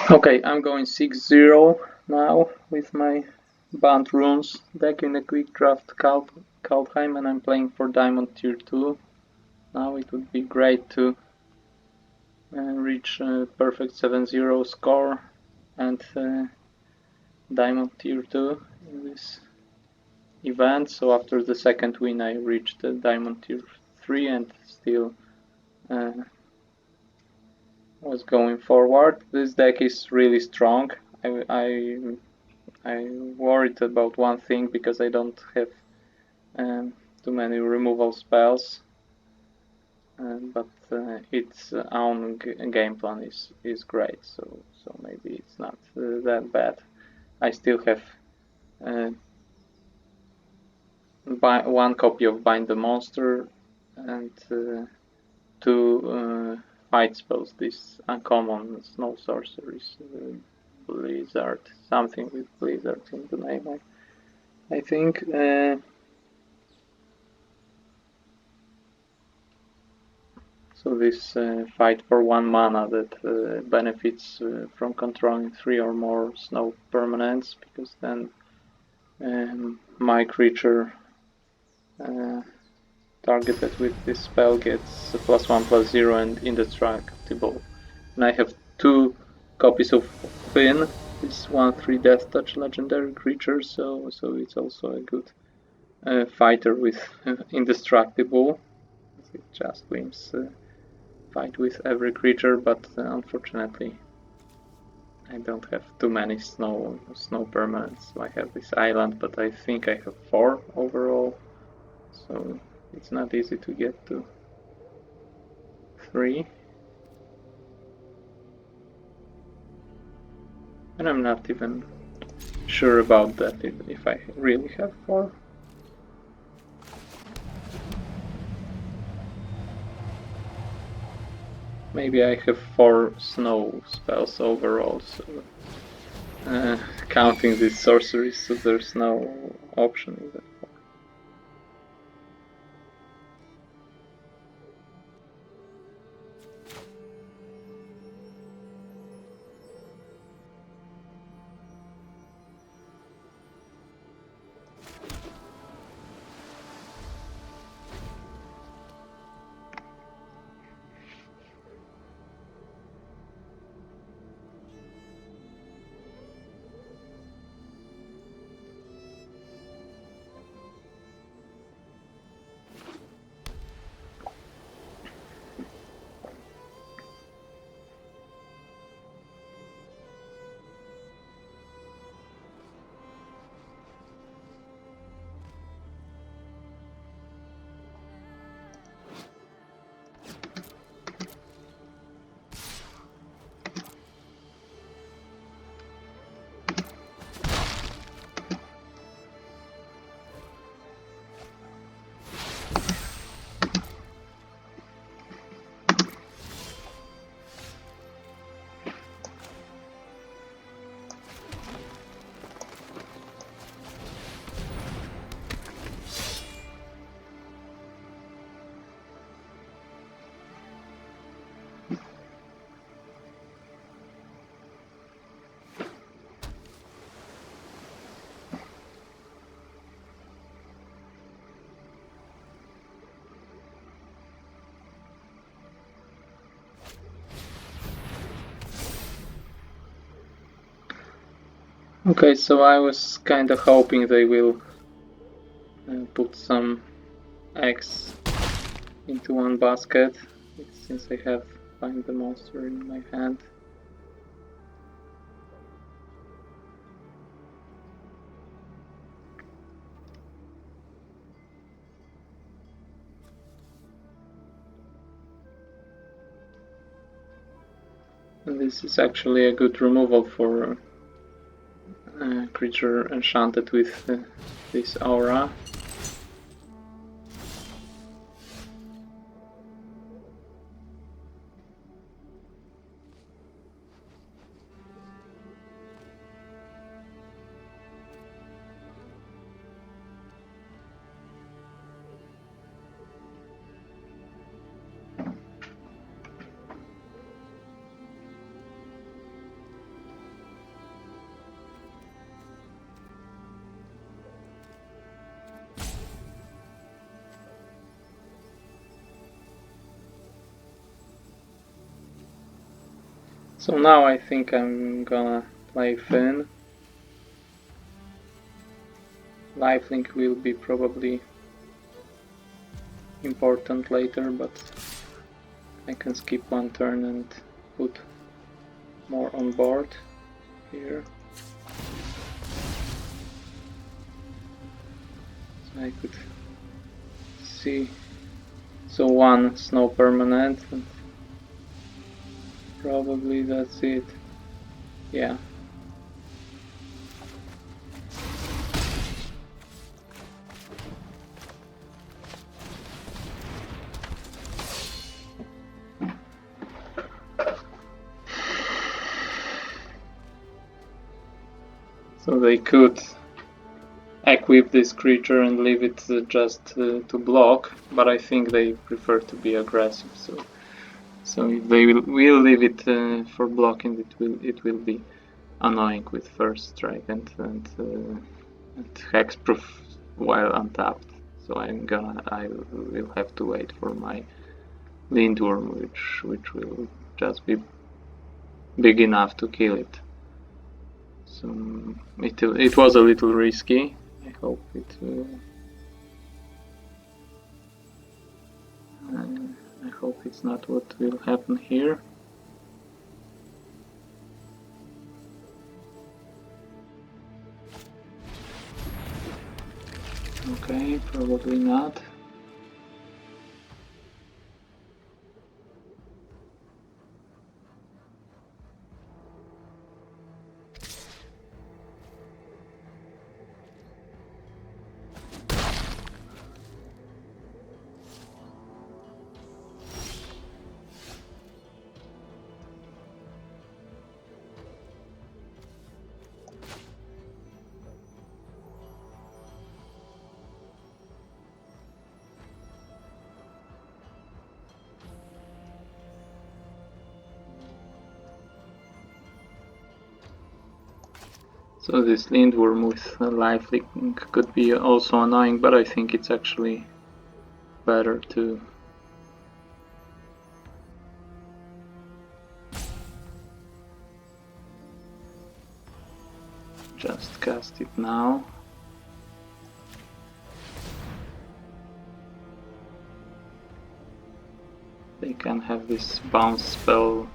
Okay, I'm going 6-0 now with my Bant runes deck in a quick draft Kaldheim, and I'm playing for Diamond Tier 2. Now it would be great to reach a perfect 7-0 score and Diamond Tier 2 in this event. So after the second win I reached Diamond Tier 3 and still was going forward. This deck is really strong. I worried about one thing because I don't have too many removal spells, but its own game plan is great. So maybe it's not that bad. I still have one copy of Bind the Monster and two fight spells. This uncommon snow sorceries, Blizzard, something with Blizzard in the name. I think. So this fight for 1 mana that benefits from controlling 3 or more snow permanents, because then my creature targeted with this spell gets +1/+0 and indestructible. And I have 2 copies of Finn, this 1/3 Death Touch legendary creature, so it's also a good fighter with indestructible. It just wins fight with every creature, but unfortunately I don't have too many snow permanents. So I have this island, but I think I have 4 overall, so it's not easy to get to 3. And I'm not even sure about that, if I really have 4. Maybe I have 4 snow spells overall, so counting these sorceries, so there's no option even. Okay, so I was kinda hoping they will put some eggs into one basket, since I have Find the Monster in my hand. And this is actually a good removal for a creature enchanted with this aura. So now I think I'm gonna play Finn. Lifelink will be probably important later, but I can skip one turn and put more on board here. So I could see. So one snow permanent, and probably that's it. Yeah. So they could equip this creature and leave it just to block, but I think they prefer to be aggressive. So if they will leave it for blocking, it will be annoying with first strike and hexproof while untapped. So I will have to wait for my Lindworm, which will just be big enough to kill it. So it was a little risky. I hope it will. I hope it's not what will happen here. Okay, probably not. So this Lindworm with lifelink could be also annoying, but I think it's actually better to just cast it now. They can have this bounce spell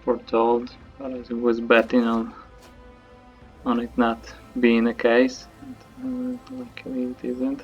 foretold, but I was betting on it not being the case. Luckily it isn't.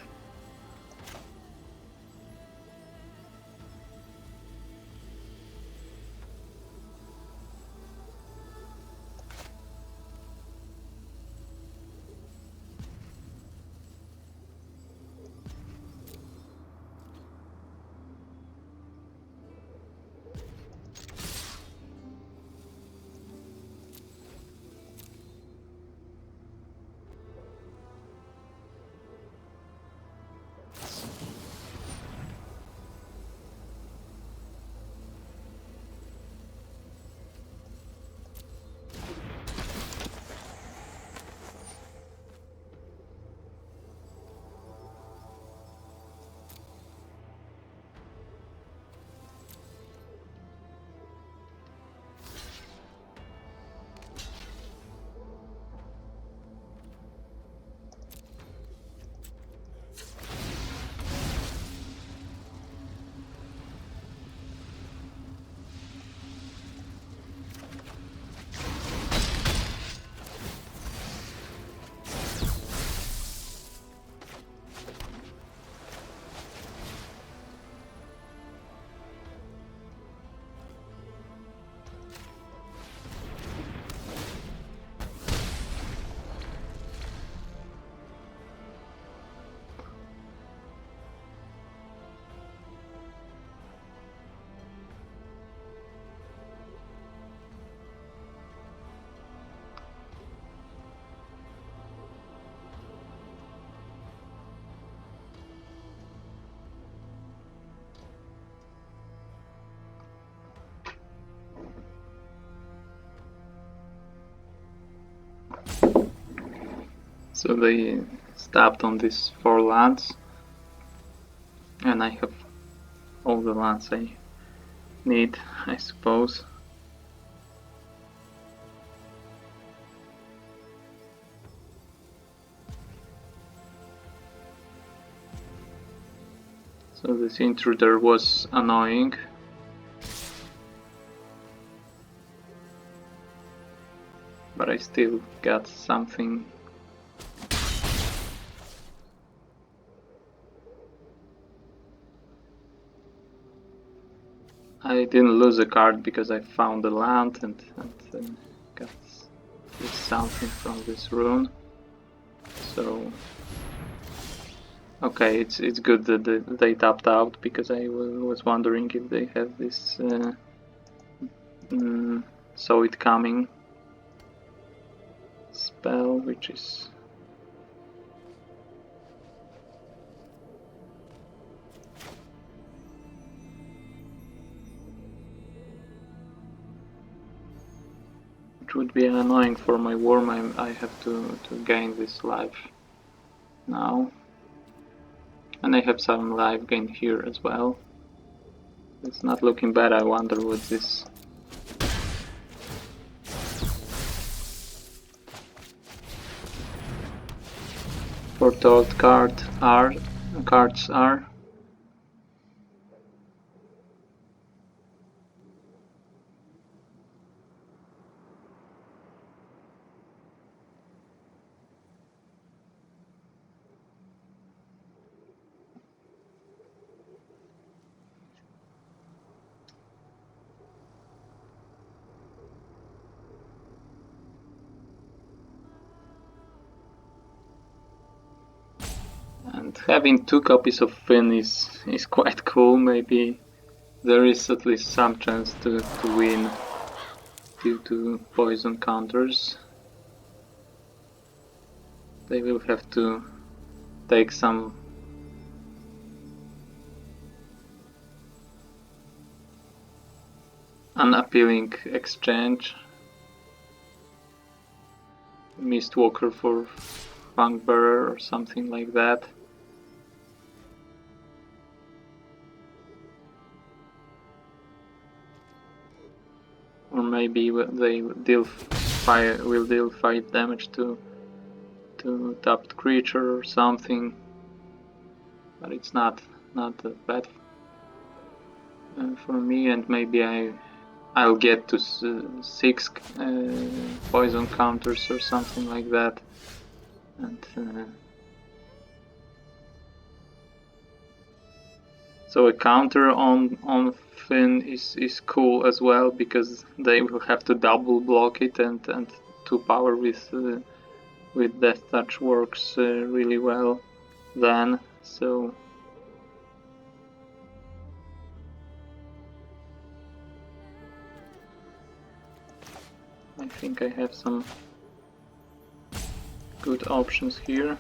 So they stopped on these 4 lands, and I have all the lands I need, I suppose. So this intruder was annoying. But I still got something. I didn't lose a card because I found the land and got something from this rune. So okay, it's good that they tapped out, because I was wondering if they have this saw it coming spell, which is would be annoying for my worm. I have to gain this life now, and I have some life gain here as well. It's not looking bad. I wonder what this foretold cards are. And having 2 copies of Finn is quite cool. Maybe there is at least some chance to win due to poison counters. They will have to take some unappealing exchange. Mistwalker for Fangbearer or something like that. Or maybe they will deal 5 damage to tapped creature or something. But it's not that bad for me, and maybe I'll get to 6 poison counters or something like that. And so a counter on Finn is cool as well, because they will have to double block it, and 2 power with Death Touch works really well then. So I think I have some good options here.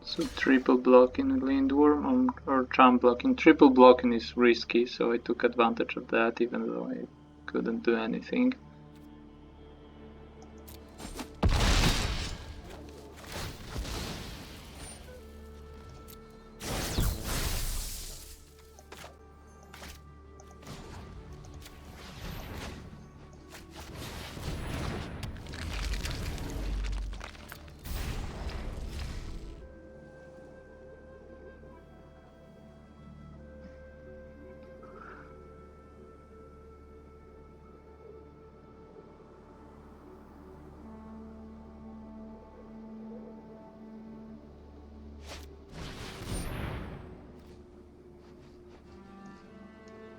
So triple blocking Lindworm or jump blocking. Triple blocking is risky, so I took advantage of that, even though I couldn't do anything.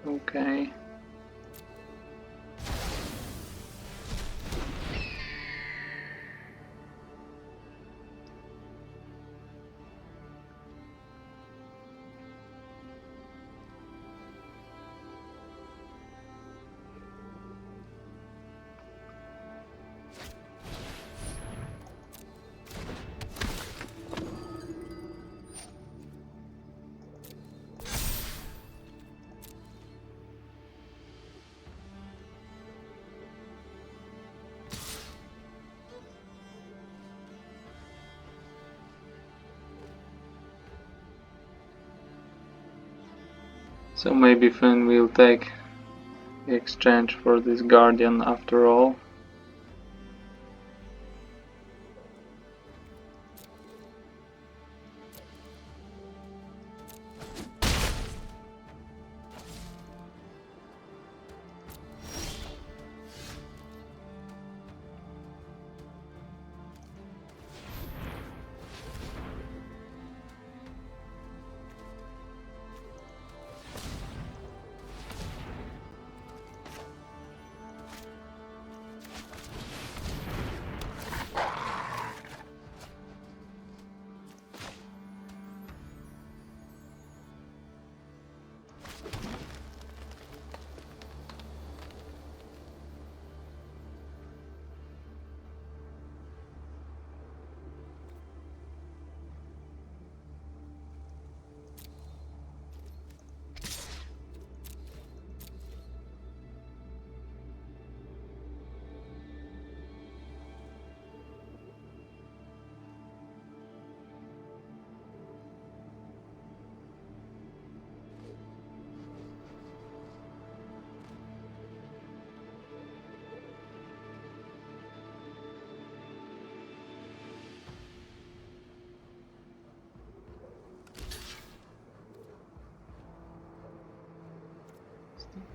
Okay. So maybe Finn will take the exchange for this Guardian after all.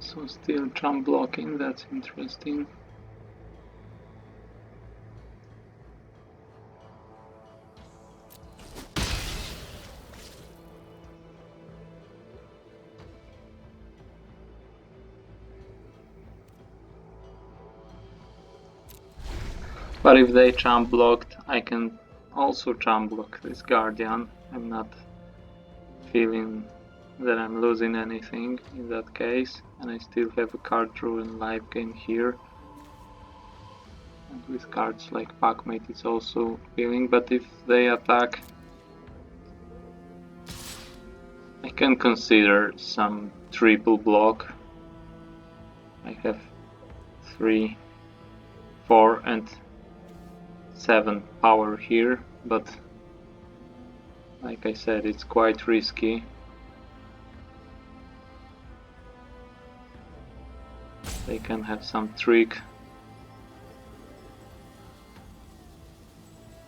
So still jump blocking, that's interesting. But if they jump blocked, I can also jump block this Guardian. I'm not feeling that I'm losing anything in that case, and I still have a card draw and life gain here. And with cards like Packmate it's also feeling, but if they attack, I can consider some triple block. I have 3, 4 and 7 power here, but like I said, it's quite risky. They can have some trick,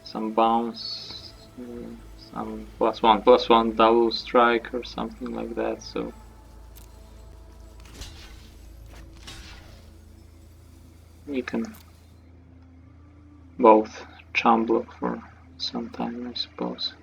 some bounce, some +1/+1 double strike or something like that, so we can both jump block for some time, I suppose.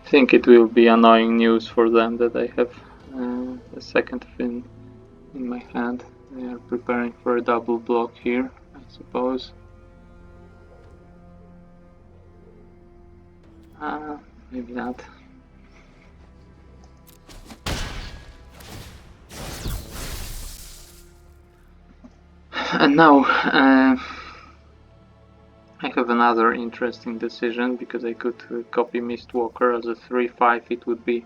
I think it will be annoying news for them that I have a second Finn in my hand. They are preparing for a double block here, I suppose. Maybe not. And now I have another interesting decision, because I could copy Mistwalker as a 3/5. It would be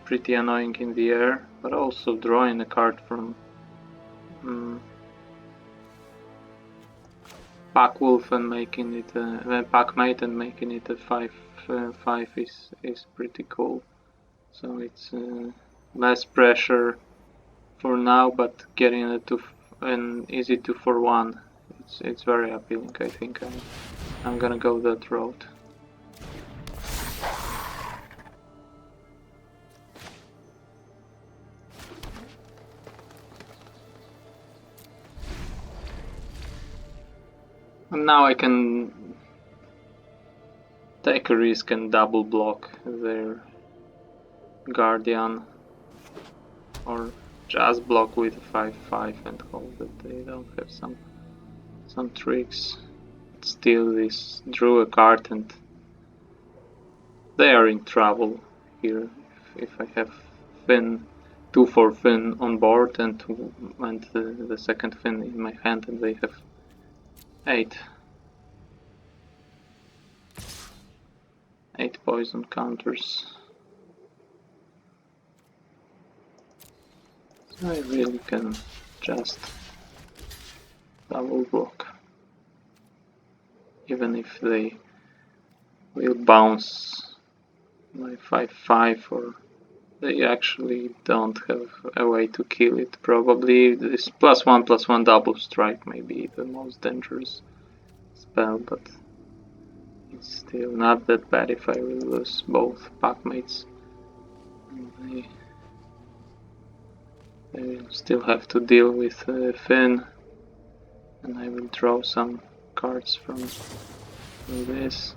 pretty annoying in the air, but also drawing a card from pack wolf and making it a pack mate and making it a 5/5 is pretty cool. So it's less pressure for now, but getting it to an easy 2-for-1, it's very appealing. I think I'm gonna go that route. And now I can take a risk and double block their guardian, or just block with a 5/5 and hope that they don't have some tricks. But still, this drew a card and they are in trouble here. If I have Finn, 2/4 Finn on board and the second Finn in my hand, and they have 8 poison counters. So I really can just double block, even if they will bounce my 5/5, or they actually don't have a way to kill it. Probably this +1/+1 double strike may be the most dangerous spell, but it's still not that bad if I will lose both packmates. They will still have to deal with Finn, and I will draw some cards from this.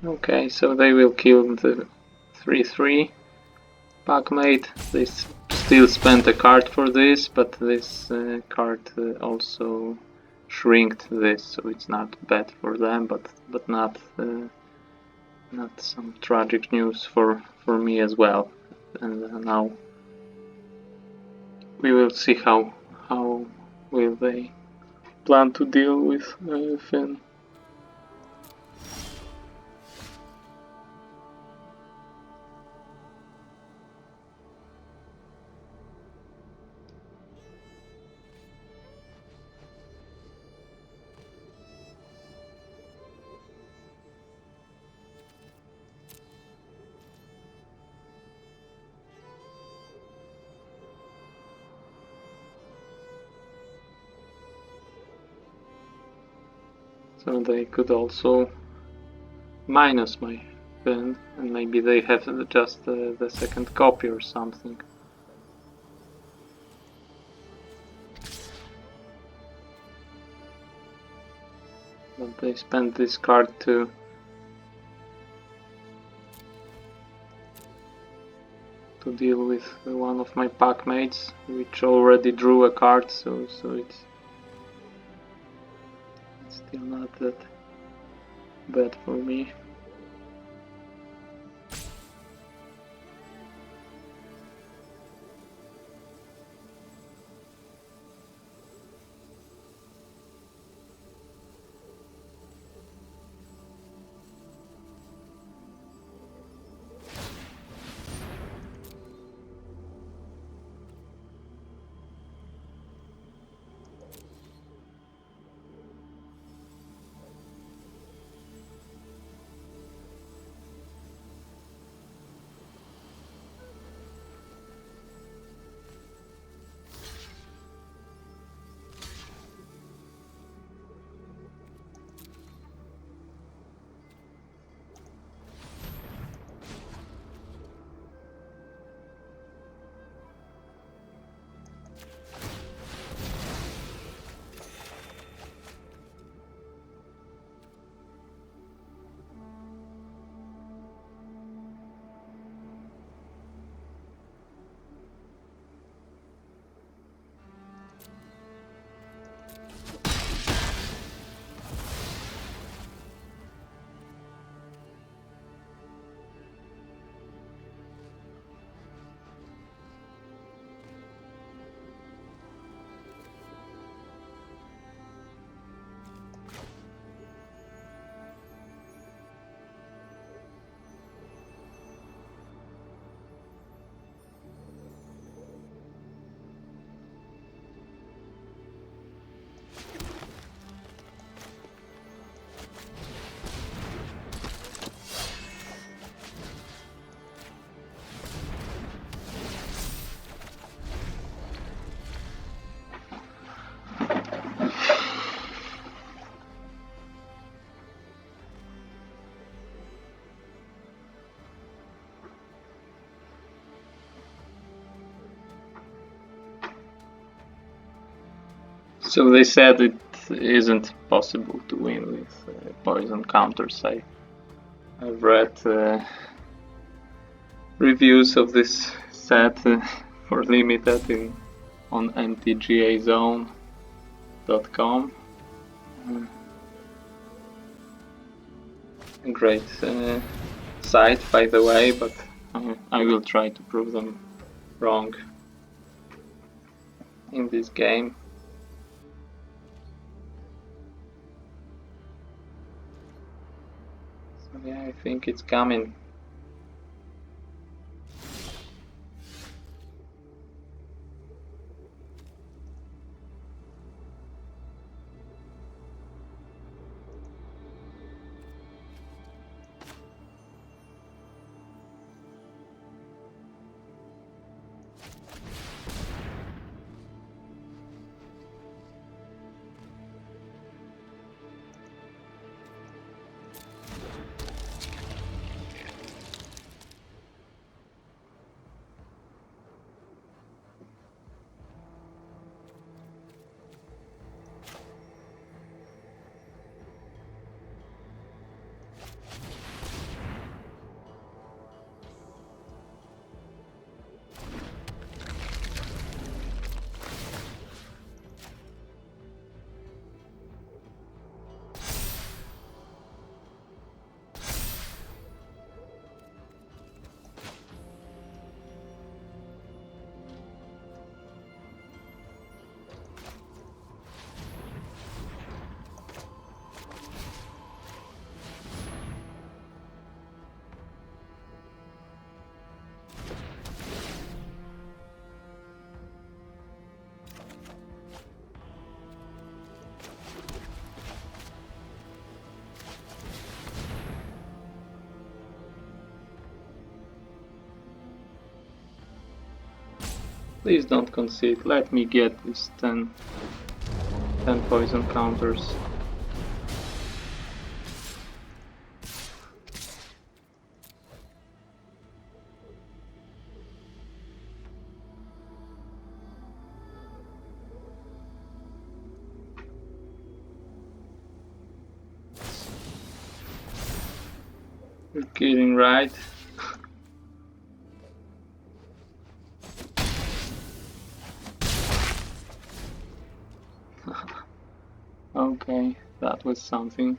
Okay, so they will kill the 3/3 packmate. They still spent a card for this, but this card also shrinked this, so it's not bad for them, but not some tragic news for me as well. And now we will see how will they plan to deal with Finn. So they could also minus my Finn, and maybe they have just the second copy or something. But they spent this card to deal with one of my packmates, which already drew a card, so it's still not that bad for me. So they said it isn't possible to win with poison counters. I've read reviews of this set for limited on mtgazone.com. A great site, by the way, but I will try to prove them wrong in this game. So yeah, I think it's coming. Please don't concede, let me get these 10 poison counters. You're kidding, right? Okay, that was something.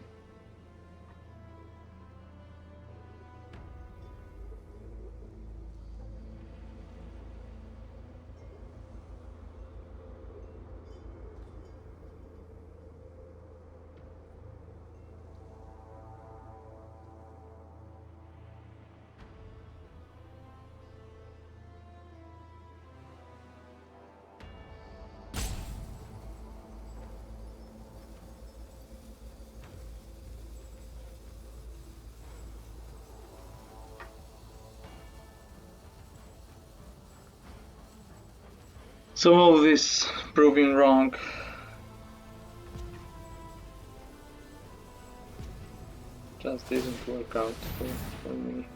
So all this proving wrong. Just didn't work out for me.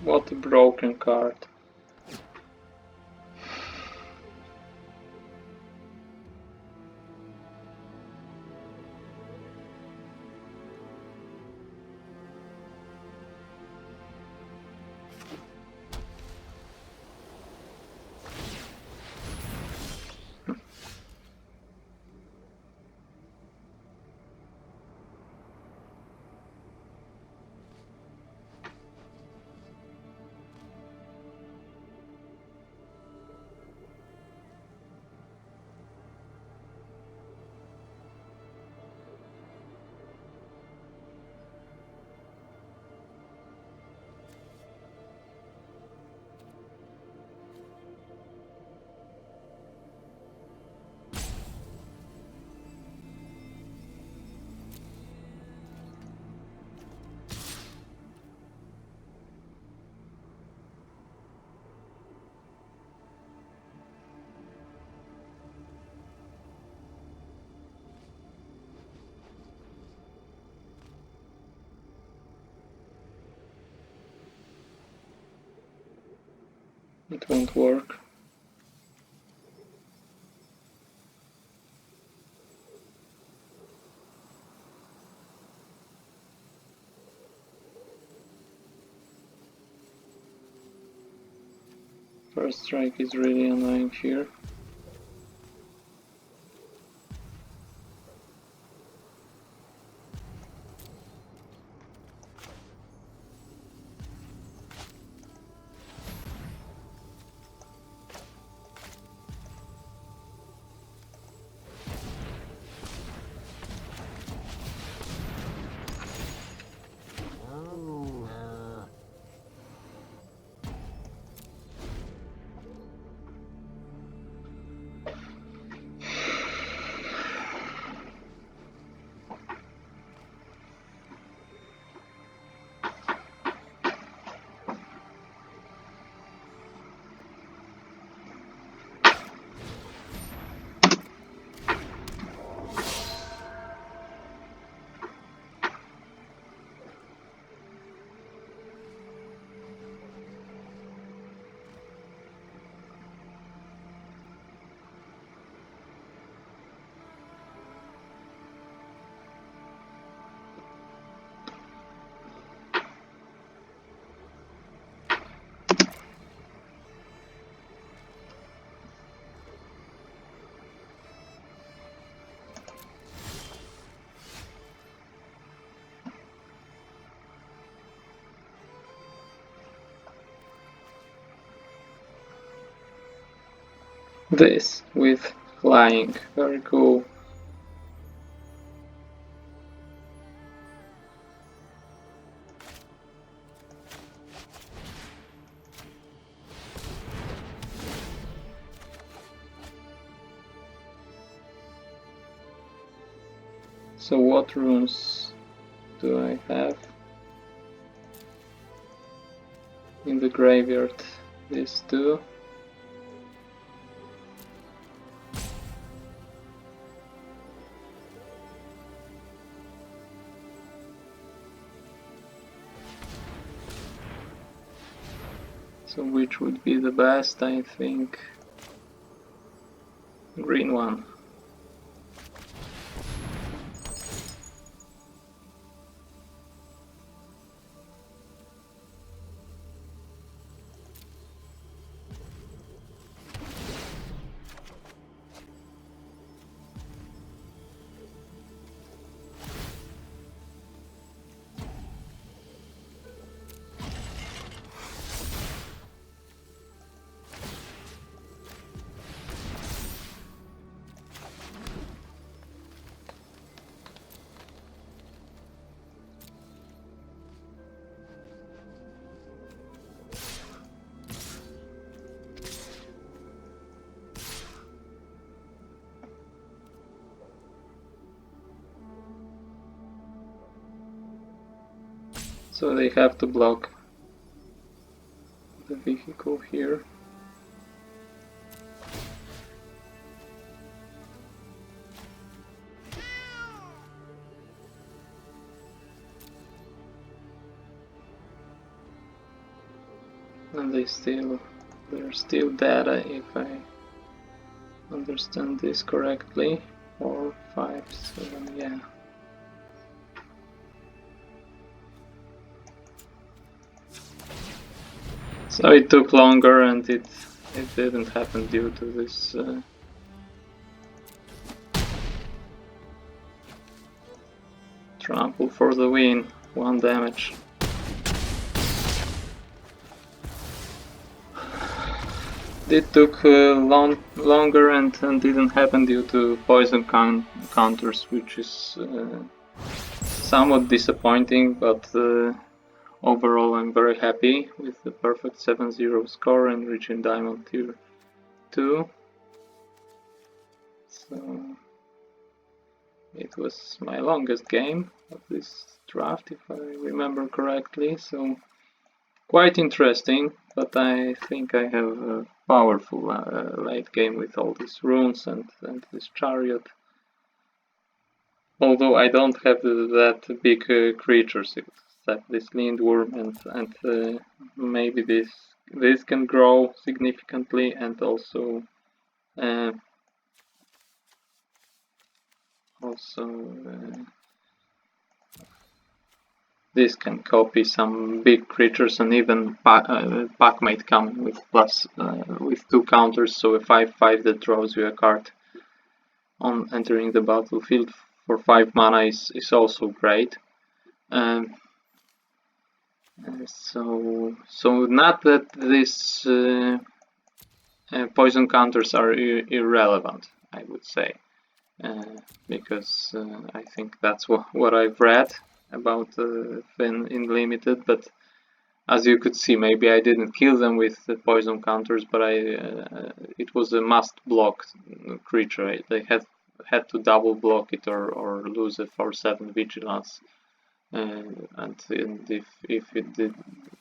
What a broken card. it won't work. First strike is really annoying here. This with flying, very cool. So what runes do I have in the graveyard? These two. So which would be the best? I think green one. So they have to block the vehicle here. And they're still dead, if I understand this correctly. 4, 5, 7, yeah. So it took longer, and it didn't happen due to this trample for the win. 1 damage. It took longer and didn't happen due to poison counters, which is somewhat disappointing, but overall I'm very happy with the perfect 7-0 score and reaching Diamond Tier 2. So it was my longest game of this draft, if I remember correctly, so quite interesting, but I think I have a powerful late game with all these runes and this chariot. Although I don't have that big creatures, except this lindworm and maybe this this can grow significantly, and also this can copy some big creatures, and even pack might come with with 2 counters, so a 5/5 that draws you a card on entering the battlefield for 5 mana is also great. So not that this poison counters are irrelevant, I would say, because I think that's what I've read about Finn in Limited, but as you could see, maybe I didn't kill them with the poison counters, but it was a must block creature. They had to double block it or lose a 4/7 vigilance, and if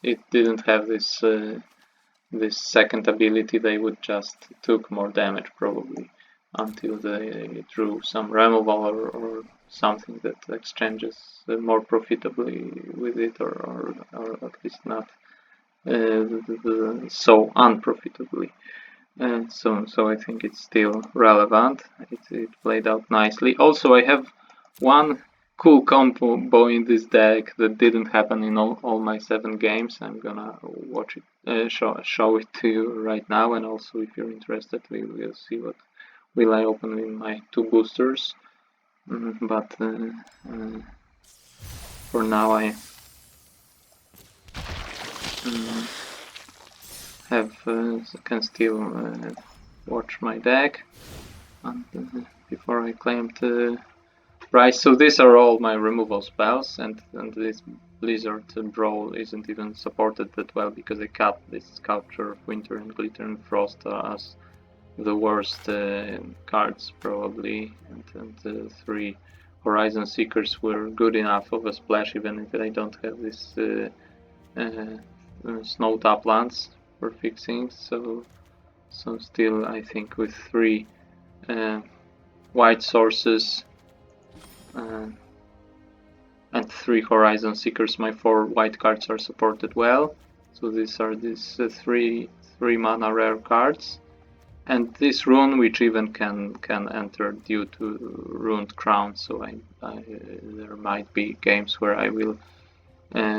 it didn't have this second ability, they would just took more damage probably until they drew some removal or something that exchanges more profitably with it, or at least not so unprofitably. So I think it's still relevant. It played out nicely. Also, I have one cool combo in this deck that didn't happen in all my 7 games. I'm gonna watch it, show it to you right now, and also if you're interested, we will see what will I open in my 2 boosters. But for now I can still watch my deck and, before I claim the price. So these are all my removal spells, and this Blizzard Brawl isn't even supported that well because I cut this Sculpture of Winter and Glitter and Frost as the worst cards probably, and 3 Horizon Seekers were good enough of a splash even if I don't have this Snow Taplands for fixing. So still I think with 3 white sources and 3 Horizon Seekers, my 4 white cards are supported well. So these are these 3 mana rare cards, and this rune, which even can enter due to Runed Crown. So there might be games where I will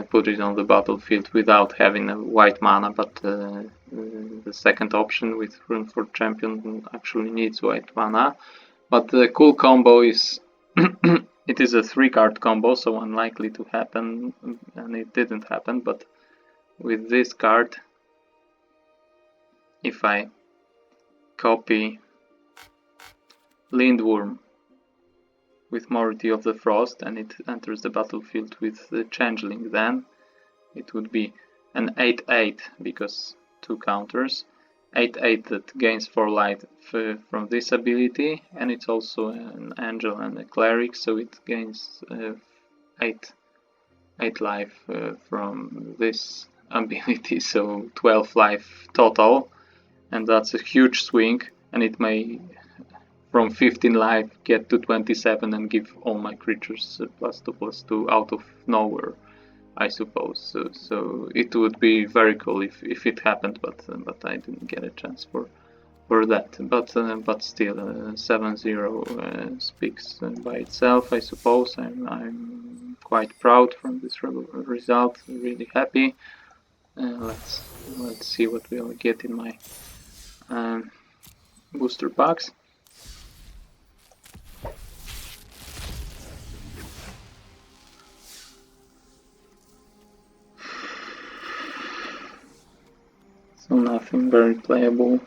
put it on the battlefield without having a white mana, but the second option with Rune for Champion actually needs white mana. But the cool combo is it is a 3-card combo, so unlikely to happen, and it didn't happen. But with this card, if I copy Lindworm with Morty of the Frost and it enters the battlefield with the Changeling, then it would be an 8/8 because 2 counters. 8/8 that gains 4 life from this ability, and it's also an angel and a cleric, so it gains 8 life from this ability, so 12 life total, and that's a huge swing, and it may from 15 life get to 27 and give all my creatures +2/+2 out of nowhere, I suppose. So it would be very cool if it happened, but I didn't get a chance for that. But still, 7-0 speaks by itself, I suppose. I'm quite proud from this result. Really happy. Let's see what we'll get in my booster packs. So nothing very playable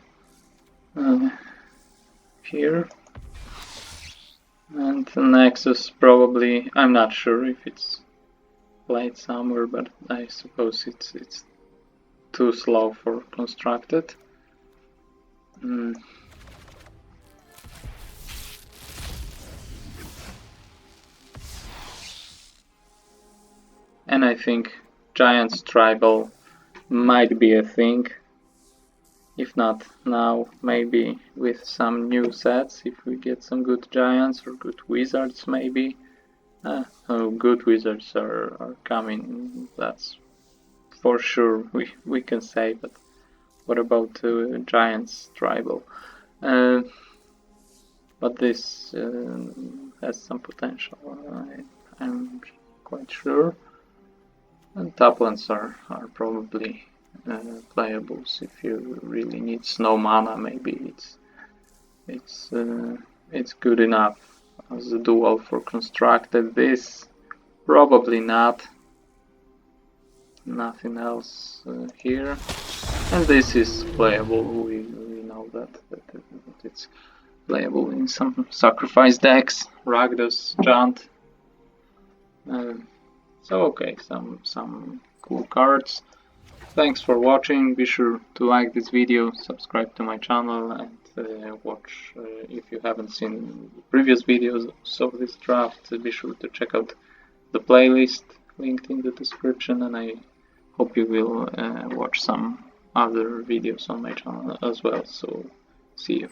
here. And the Nexus probably, I'm not sure if it's played somewhere, but I suppose it's too slow for constructed. And I think Giants Tribal might be a thing. If not now, maybe with some new sets, if we get some good Giants or good Wizards maybe. Good Wizards are coming, that's for sure, we can say, but What about Giants Tribal? But this has some potential, I'm quite sure. And Taplands are probably playables if you really need snow mana. Maybe it's good enough as a dual for constructed. This probably not. Nothing else here. And this is playable. We know that it's playable in some sacrifice decks. Rakdos, Jant. So okay, some cool cards. Thanks for watching. Be sure to like this video, subscribe to my channel, and watch if you haven't seen previous videos of this draft. Be sure to check out the playlist linked in the description, and I hope you will watch some other videos on my channel as well. So see you.